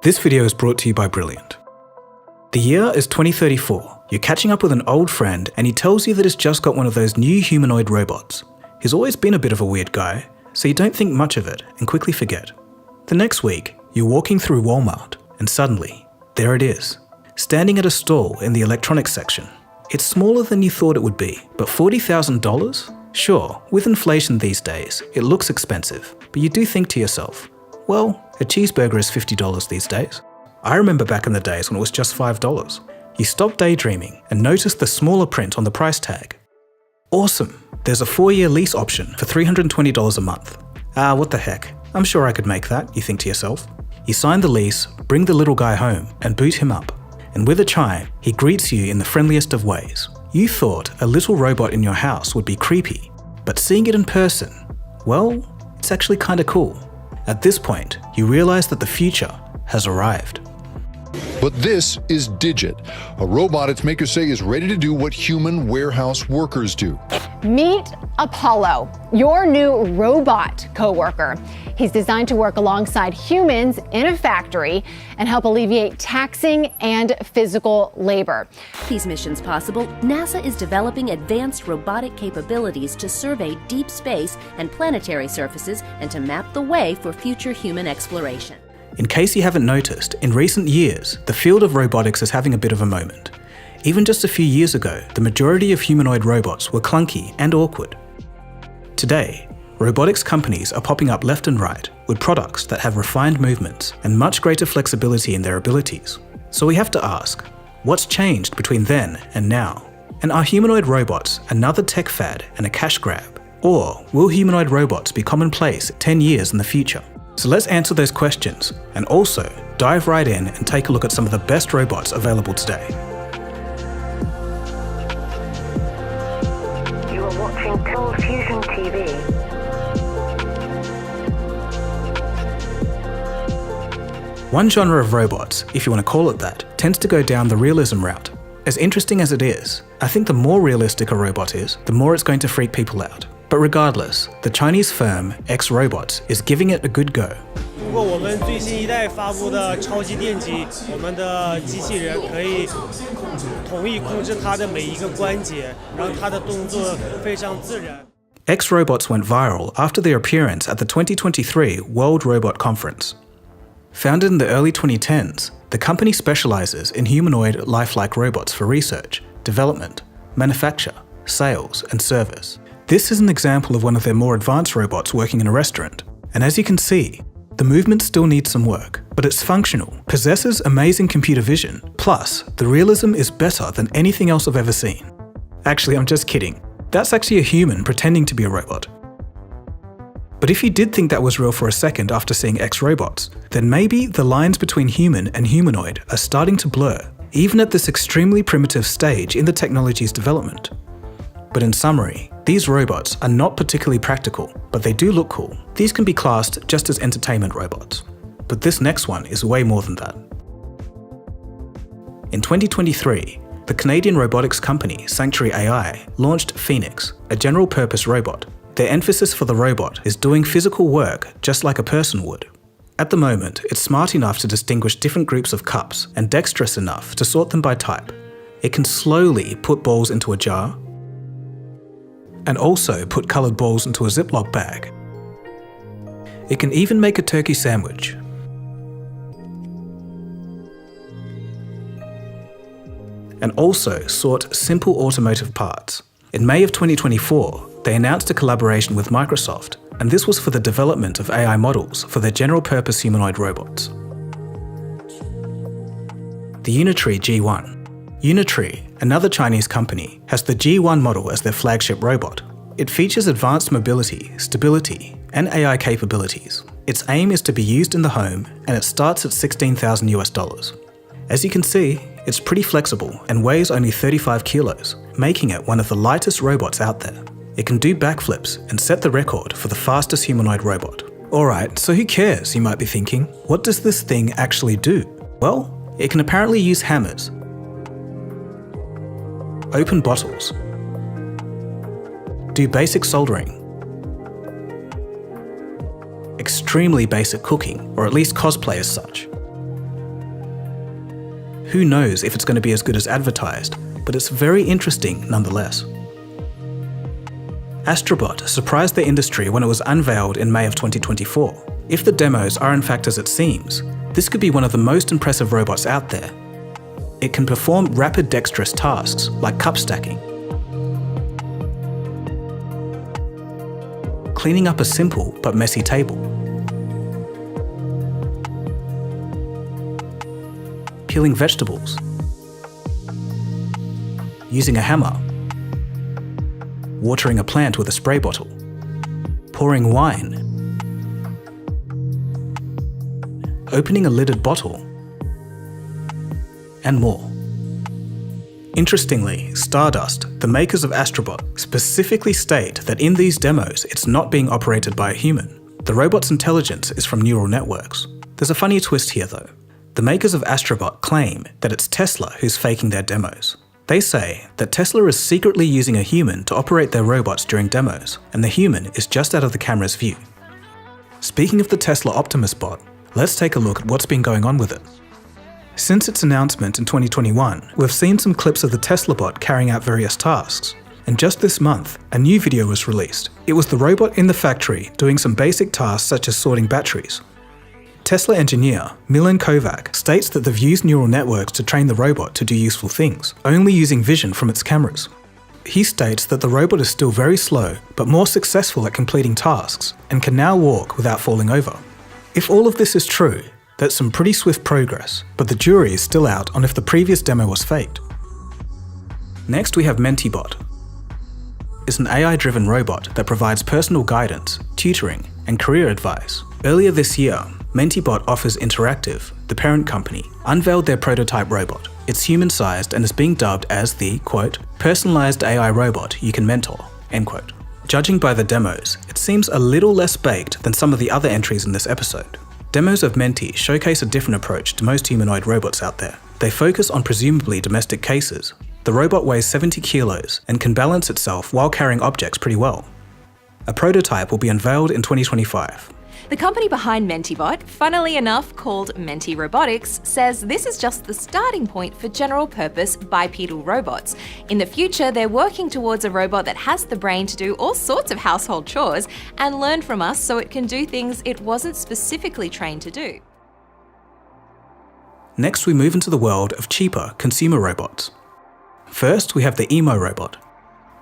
This video is brought to you by Brilliant. The year is 2034. You're catching up with an old friend and he tells you that he's just got one of those new humanoid robots. He's always been a bit of a weird guy, so you don't think much of it and quickly forget. The next week, you're walking through Walmart and suddenly, there it is, standing at a stall in the electronics section. It's smaller than you thought it would be, but $40,000? Sure, with inflation these days, it looks expensive, but you do think to yourself, well, a cheeseburger is $50 these days. I remember back in the days when it was just $5. You stop daydreaming and notice the smaller print on the price tag. Awesome! There's a 4-year lease option for $320 a month. What the heck, I'm sure I could make that, you think to yourself. You sign the lease, bring the little guy home, and boot him up. And with a chime, he greets you in the friendliest of ways. You thought a little robot in your house would be creepy, but seeing it in person, well, it's actually kinda cool. At this point, you realize that the future has arrived. But this is Digit, a robot its makers say is ready to do what human warehouse workers do. Meet Apollo, your new robot coworker. He's designed to work alongside humans in a factory and help alleviate taxing and physical labor. These missions possible, NASA is developing advanced robotic capabilities to survey deep space and planetary surfaces and to map the way for future human exploration. In case you haven't noticed, in recent years, the field of robotics is having a bit of a moment. Even just a few years ago, the majority of humanoid robots were clunky and awkward. Today, robotics companies are popping up left and right with products that have refined movements and much greater flexibility in their abilities. So we have to ask, what's changed between then and now? And are humanoid robots another tech fad and a cash grab? Or will humanoid robots be commonplace 10 years in the future? So let's answer those questions and also dive right in and take a look at some of the best robots available today. You are watching Cold Fusion TV. One genre of robots, if you want to call it that, tends to go down the realism route. As interesting as it is, I think the more realistic a robot is, the more it's going to freak people out. But regardless, the Chinese firm X-Robots is giving it a good go. 通过我们最新一代发布的超级电机，我们的机器人可以统一控制它的每一个关节，让它的动作非常自然。X-Robots went viral after their appearance at the 2023 World Robot Conference. Founded in the early 2010s, the company specializes in humanoid lifelike robots for research, development, manufacture, sales, and service. This is an example of one of their more advanced robots working in a restaurant. And as you can see, the movement still needs some work, but it's functional, possesses amazing computer vision, plus the realism is better than anything else I've ever seen. Actually, I'm just kidding. That's actually a human pretending to be a robot. But if you did think that was real for a second after seeing X-Robots, then maybe the lines between human and humanoid are starting to blur, even at this extremely primitive stage in the technology's development. But in summary, these robots are not particularly practical, but they do look cool. These can be classed just as entertainment robots. But this next one is way more than that. In 2023, the Canadian robotics company Sanctuary AI launched Phoenix, a general-purpose robot. Their emphasis for the robot is doing physical work just like a person would. At the moment, it's smart enough to distinguish different groups of cups and dexterous enough to sort them by type. It can slowly put balls into a jar, and also put coloured balls into a Ziploc bag. It can even make a turkey sandwich. And also sort simple automotive parts. In May of 2024, they announced a collaboration with Microsoft, and this was for the development of AI models for their general-purpose humanoid robots. The Unitree G1. Unitree, another Chinese company, has the G1 model as their flagship robot. It features advanced mobility, stability, and AI capabilities. Its aim is to be used in the home, and it starts at $16,000 US. As you can see, it's pretty flexible and weighs only 35 kilos, making it one of the lightest robots out there. It can do backflips and set the record for the fastest humanoid robot. Alright, so who cares, you might be thinking? What does this thing actually do? Well, it can apparently use hammers, open bottles, do basic soldering, extremely basic cooking, or at least cosplay as such, Who knows if it's going to be as good as advertised, but it's very interesting nonetheless. Astrobot surprised the industry when it was unveiled in May of 2024. If the demos are in fact as it seems, this could be one of the most impressive robots out there. It can perform rapid dexterous tasks like cup stacking, cleaning up a simple but messy table, peeling vegetables, using a hammer, watering a plant with a spray bottle, pouring wine, opening a lidded bottle, and more. Interestingly, Stardust, the makers of Astrobot, specifically state that in these demos it's not being operated by a human. The robot's intelligence is from neural networks. There's a funny twist here though. The makers of Astrobot claim that it's Tesla who's faking their demos. They say that Tesla is secretly using a human to operate their robots during demos, and the human is just out of the camera's view. Speaking of the Tesla Optimus bot, let's take a look at what's been going on with it. Since its announcement in 2021, we've seen some clips of the Tesla bot carrying out various tasks. And just this month, a new video was released. It was the robot in the factory doing some basic tasks such as sorting batteries. Tesla engineer Milan Kovac states that they've used neural networks to train the robot to do useful things, only using vision from its cameras. He states that the robot is still very slow, but more successful at completing tasks, and can now walk without falling over. If all of this is true, that's some pretty swift progress, but the jury is still out on if the previous demo was faked. Next we have Mentibot. It's an AI-driven robot that provides personal guidance, tutoring, and career advice. Earlier this year, Mentibot Offers Interactive, the parent company, unveiled their prototype robot. It's human-sized and is being dubbed as the, quote, personalized AI robot you can mentor, end quote. Judging by the demos, it seems a little less baked than some of the other entries in this episode. Demos of Menti showcase a different approach to most humanoid robots out there. They focus on presumably domestic cases. The robot weighs 70 kilos and can balance itself while carrying objects pretty well. A prototype will be unveiled in 2025. The company behind Mentibot, funnily enough called Menti Robotics, says this is just the starting point for general-purpose bipedal robots. In the future, they're working towards a robot that has the brain to do all sorts of household chores and learn from us so it can do things it wasn't specifically trained to do. Next, we move into the world of cheaper consumer robots. First, we have the Emo robot.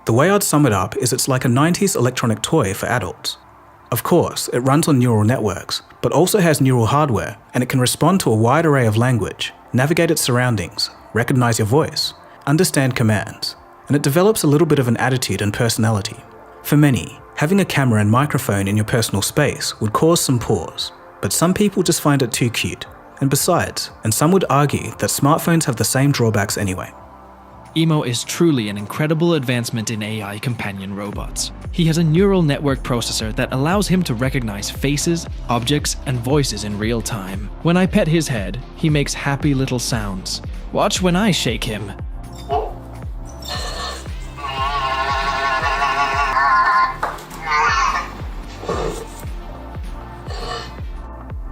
The way I'd sum it up is it's like a 90s electronic toy for adults. Of course, it runs on neural networks, but also has neural hardware, and it can respond to a wide array of language, navigate its surroundings, recognize your voice, understand commands, and it develops a little bit of an attitude and personality. For many, having a camera and microphone in your personal space would cause some pause, but some people just find it too cute. And besides, and some would argue that smartphones have the same drawbacks anyway. Emo is truly an incredible advancement in AI companion robots. He has a neural network processor that allows him to recognize faces, objects, and voices in real time. When I pet his head, he makes happy little sounds. Watch when I shake him.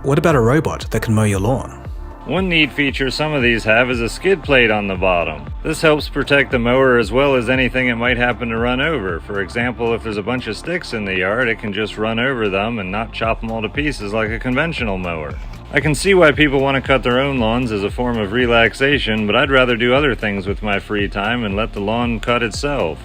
What about a robot that can mow your lawn? One neat feature some of these have is a skid plate on the bottom. This helps protect the mower as well as anything it might happen to run over. For example, if there's a bunch of sticks in the yard, it can just run over them and not chop them all to pieces like a conventional mower. I can see why people want to cut their own lawns as a form of relaxation, but I'd rather do other things with my free time and let the lawn cut itself.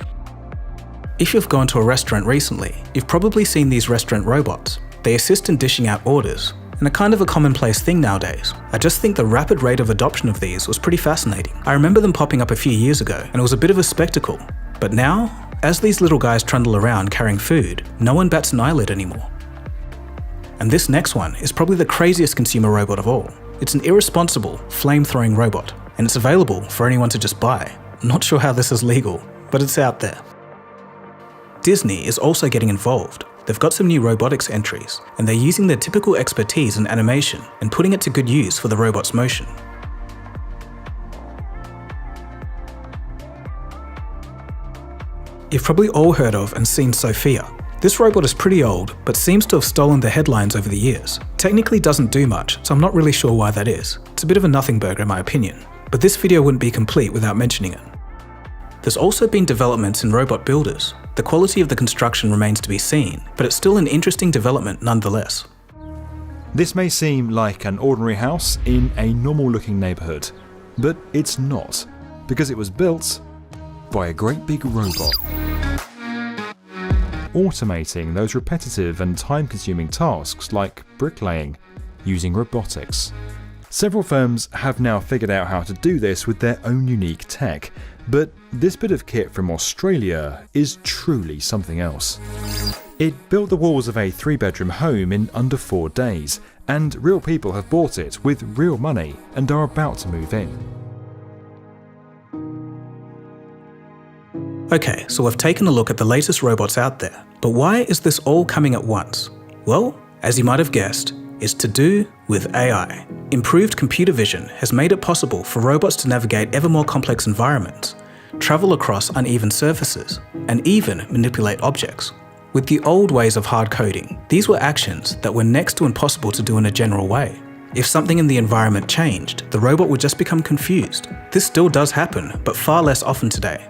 If you've gone to a restaurant recently, you've probably seen these restaurant robots. They assist in dishing out orders, and a kind of a commonplace thing nowadays. I just think the rapid rate of adoption of these was pretty fascinating. I remember them popping up a few years ago, and it was a bit of a spectacle. But now, as these little guys trundle around carrying food, no one bats an eyelid anymore. And this next one is probably the craziest consumer robot of all. It's an irresponsible, flame-throwing robot, and it's available for anyone to just buy. Not sure how this is legal, but it's out there. Disney is also getting involved. They've got some new robotics entries, and they're using their typical expertise in animation and putting it to good use for the robot's motion. You've probably all heard of and seen Sophia. This robot is pretty old, but seems to have stolen the headlines over the years. Technically doesn't do much, so I'm not really sure why that is. It's a bit of a nothing burger in my opinion. but this video wouldn't be complete without mentioning it. There's also been developments in robot builders. The quality of the construction remains to be seen, but it's still an interesting development nonetheless. This may seem like an ordinary house in a normal-looking neighbourhood, but it's not, because it was built by a great big robot. Automating those repetitive and time-consuming tasks like bricklaying using robotics. Several firms have now figured out how to do this with their own unique tech, but this bit of kit from Australia is truly something else. It built the walls of a 3-bedroom home in under 4 days, and real people have bought it with real money and are about to move in. Okay, so we've taken a look at the latest robots out there, but why is this all coming at once? Well, as you might have guessed, it's to do with AI. Improved computer vision has made it possible for robots to navigate ever more complex environments, travel across uneven surfaces, and even manipulate objects. With the old ways of hard coding, these were actions that were next to impossible to do in a general way. If something in the environment changed, the robot would just become confused. This still does happen, but far less often today.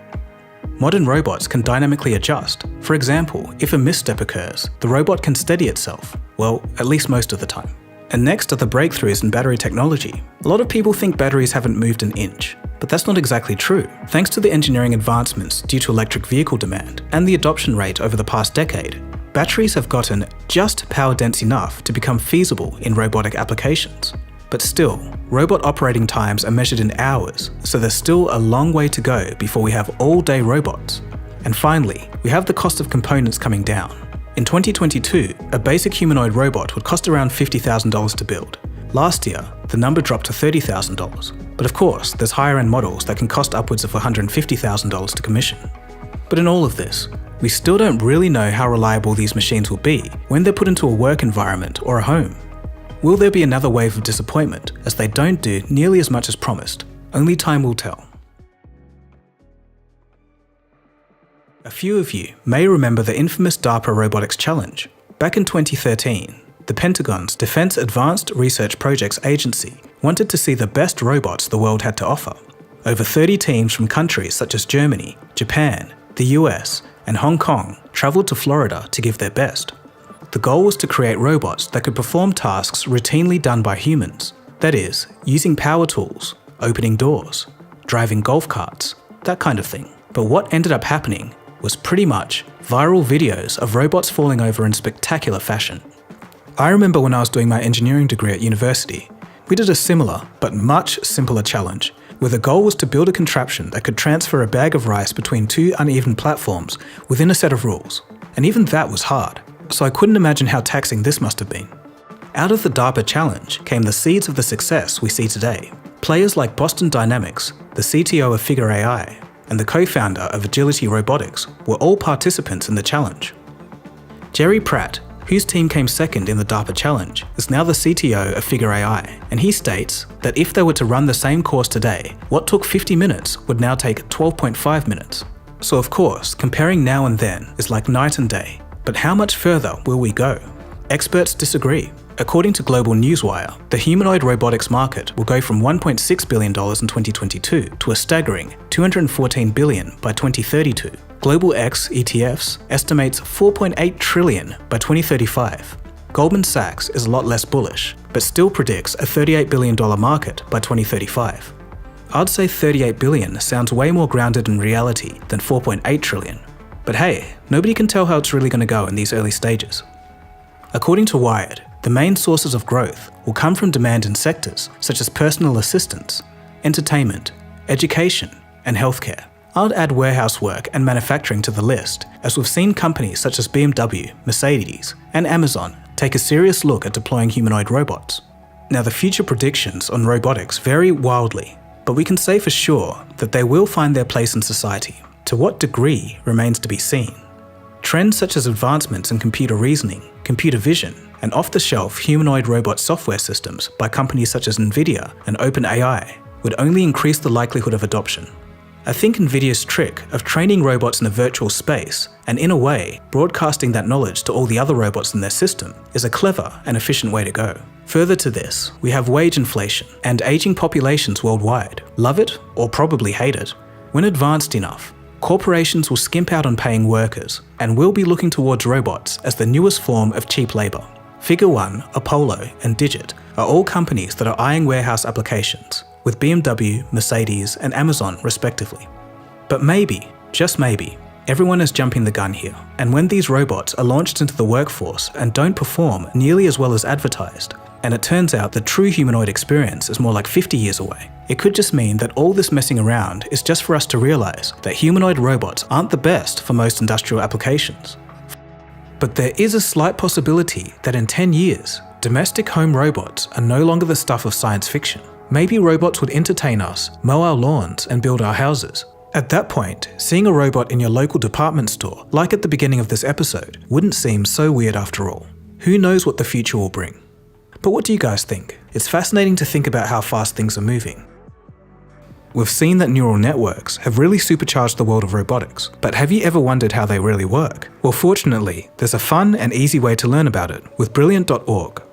Modern robots can dynamically adjust. For example, if a misstep occurs, the robot can steady itself. Well, at least most of the time. And next are the breakthroughs in battery technology. A lot of people think batteries haven't moved an inch, but that's not exactly true. Thanks to the engineering advancements due to electric vehicle demand and the adoption rate over the past decade, batteries have gotten just power dense enough to become feasible in robotic applications. But still, robot operating times are measured in hours, so there's still a long way to go before we have all-day robots. And finally, we have the cost of components coming down. In 2022, a basic humanoid robot would cost around $50,000 to build. Last year, the number dropped to $30,000. But of course, there's higher-end models that can cost upwards of $150,000 to commission. But in all of this, we still don't really know how reliable these machines will be when they're put into a work environment or a home. Will there be another wave of disappointment as they don't do nearly as much as promised? Only time will tell. A few of you may remember the infamous DARPA Robotics Challenge. Back in 2013, the Pentagon's Defense Advanced Research Projects Agency wanted to see the best robots the world had to offer. Over 30 teams from countries such as Germany, Japan, the US, and Hong Kong traveled to Florida to give their best. The goal was to create robots that could perform tasks routinely done by humans. That is, using power tools, opening doors, driving golf carts, that kind of thing. But what ended up happening was pretty much viral videos of robots falling over in spectacular fashion. I remember when I was doing my engineering degree at university, we did a similar but much simpler challenge, where the goal was to build a contraption that could transfer a bag of rice between 2 uneven platforms within a set of rules. And even that was hard. So I couldn't imagine how taxing this must have been. Out of the DARPA challenge came the seeds of the success we see today. Players like Boston Dynamics, the CTO of Figure AI, and the co-founder of Agility Robotics were all participants in the challenge. Jerry Pratt, whose team came second in the DARPA challenge, is now the CTO of Figure AI, and he states that if they were to run the same course today, what took 50 minutes would now take 12.5 minutes. So of course, comparing now and then is like night and day. But how much further will we go? Experts disagree. According to Global Newswire, the humanoid robotics market will go from $1.6 billion in 2022 to a staggering $214 billion by 2032. Global X ETFs estimates $4.8 trillion by 2035. Goldman Sachs is a lot less bullish, but still predicts a $38 billion market by 2035. I'd say $38 billion sounds way more grounded in reality than $4.8 trillion. But hey, nobody can tell how it's really going to go in these early stages. According to Wired, the main sources of growth will come from demand in sectors such as personal assistance, entertainment, education, and healthcare. I'd add warehouse work and manufacturing to the list, as we've seen companies such as BMW, Mercedes, and Amazon take a serious look at deploying humanoid robots. Now, the future predictions on robotics vary wildly, but we can say for sure that they will find their place in society. To what degree remains to be seen. Trends such as advancements in computer reasoning, computer vision, and off-the-shelf humanoid robot software systems by companies such as Nvidia and OpenAI would only increase the likelihood of adoption. I think NVIDIA's trick of training robots in a virtual space and, in a way, broadcasting that knowledge to all the other robots in their system is a clever and efficient way to go. Further to this, we have wage inflation and aging populations worldwide. Love it or probably hate it. When advanced enough, corporations will skimp out on paying workers and will be looking towards robots as the newest form of cheap labour. Figure One, Apollo, and Digit are all companies that are eyeing warehouse applications, with BMW, Mercedes, and Amazon respectively. But maybe, just maybe, everyone is jumping the gun here, and when these robots are launched into the workforce and don't perform nearly as well as advertised, and it turns out the true humanoid experience is more like 50 years away, it could just mean that all this messing around is just for us to realise that humanoid robots aren't the best for most industrial applications. But there is a slight possibility that in 10 years, domestic home robots are no longer the stuff of science fiction. Maybe robots would entertain us, mow our lawns, and build our houses. At that point, seeing a robot in your local department store, like at the beginning of this episode, wouldn't seem so weird after all. Who knows what the future will bring? But what do you guys think? It's fascinating to think about how fast things are moving. We've seen that neural networks have really supercharged the world of robotics, but have you ever wondered how they really work? Well, fortunately, there's a fun and easy way to learn about it with Brilliant.org.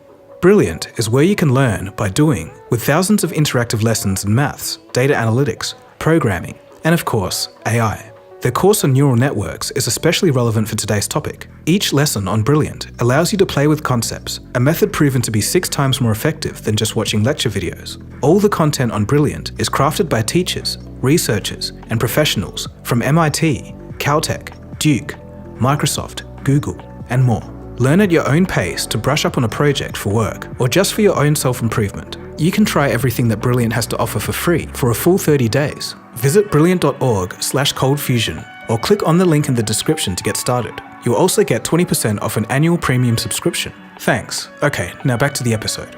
Brilliant is where you can learn by doing, with thousands of interactive lessons in maths, data analytics, programming, and of course, AI. Their course on neural networks is especially relevant for today's topic. Each lesson on Brilliant allows you to play with concepts, a method proven to be 6 times more effective than just watching lecture videos. All the content on Brilliant is crafted by teachers, researchers, and professionals from MIT, Caltech, Duke, Microsoft, Google, and more. Learn at your own pace to brush up on a project for work, or just for your own self-improvement. You can try everything that Brilliant has to offer for free for a full 30 days. Visit brilliant.org/coldfusion or click on the link in the description to get started. You'll also get 20% off an annual premium subscription. Thanks. Okay, now back to the episode.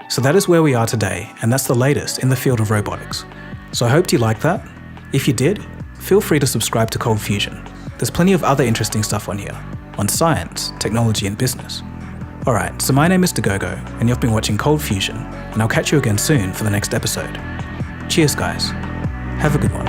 So that is where we are today, and that's the latest in the field of robotics. So I hoped you liked that. If you did, feel free to subscribe to Cold Fusion. There's plenty of other interesting stuff on here, on science, technology, and business. Alright, so my name is Dagogo, and you've been watching Cold Fusion, and I'll catch you again soon for the next episode. Cheers guys. Have a good one.